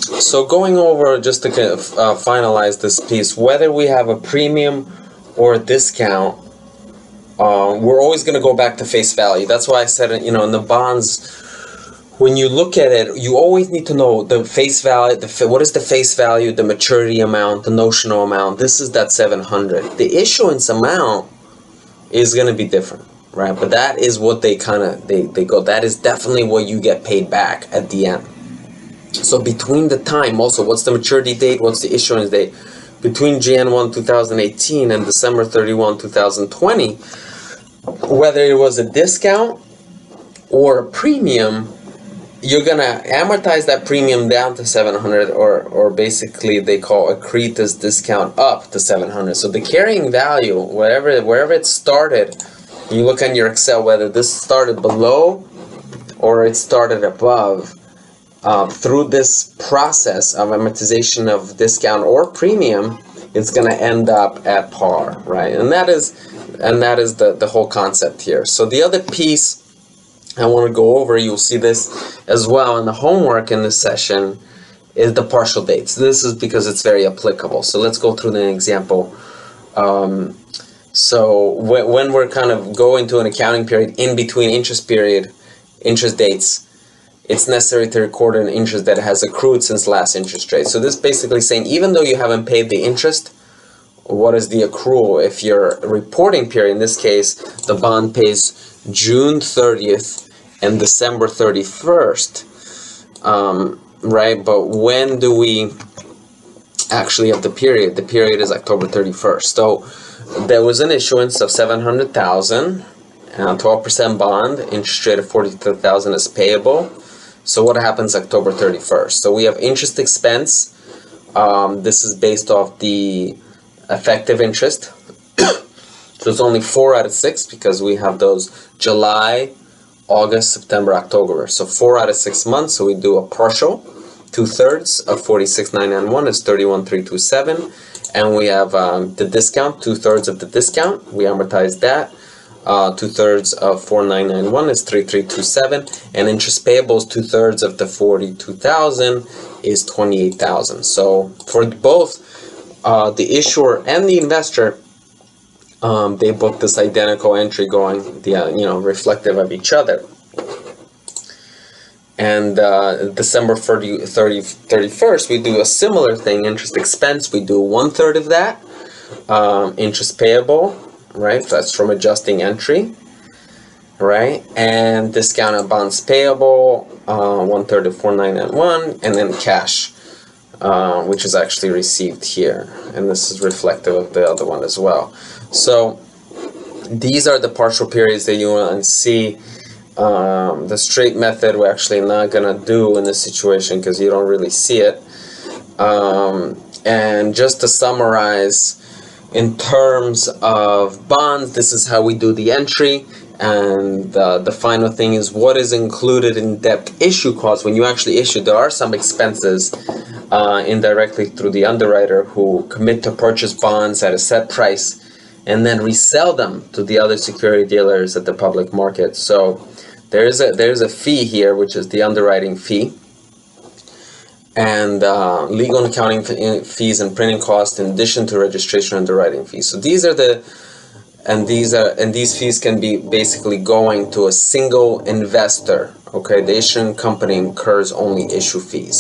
So going over just to kind of, finalize this piece, whether we have a premium or a discount, we're always going to go back to face value. That's why I said, in the bonds, when you look at it, you always need to know the face value, what is the face value, the maturity amount, the notional amount. This is that 700. The issuance amount is going to be different, right? But that is what they go, that is definitely what you get paid back at the end. So between the time, also, what's the maturity date, what's the issuance date, between Jan 1, 2018 and December 31, 2020, whether it was a discount or a premium, you're going to amortize that premium down to 700, or basically they call accrete this discount up to 700. So the carrying value, wherever it started, you look on your Excel, whether this started below or it started above, through this process of amortization of discount or premium, it's going to end up at par, right? And that is the whole concept here. So the other piece I want to go over, you'll see this as well in the homework in this session, is the partial dates. This is because it's very applicable. So let's go through the example. So when we're kind of going to an accounting period in between interest dates, it's necessary to record an interest that has accrued since last interest rate. So this is basically saying, even though you haven't paid the interest, what is the accrual? If your reporting period, in this case, the bond pays June 30th and December 31st, right? But when do we actually have the period? The period is October 31st. So there was an issuance of 700,000, 12% bond, interest rate of 42,000 is payable. So what happens October 31st? So we have interest expense. This is based off the effective interest. So it's only 4 out of 6 because we have those July, August, September, October. So 4 out of 6 months. So we do a partial. 2/3 of 46,991 is 31,327. And we have the discount, 2/3 of the discount. We amortize that. 2/3 of 4,991 is 3,327, and interest payable is 2/3 of the 42,000 is 28,000. So for both the issuer and the investor, they book this identical entry going, reflective of each other. And December 31st, we do a similar thing. Interest expense, we do 1/3 of that. Interest payable, right? That's from adjusting entry, right? And discounted bonds payable, 1/3 of 4,991, and then cash, which is actually received here. And this is reflective of the other one as well. So these are the partial periods that you want to see. The straight method we're actually not going to do in this situation because you don't really see it. And just to summarize, in terms of bonds, this is how we do the entry. And the final thing is what is included in debt issue costs. When you actually issue, there are some expenses indirectly through the underwriter who commit to purchase bonds at a set price and then resell them to the other security dealers at the public market. So there's a fee here, which is the underwriting fee, and legal and accounting fees and printing costs in addition to registration and underwriting fees. So these fees can be basically going to a single investor. Okay, the issuing company incurs only issue fees.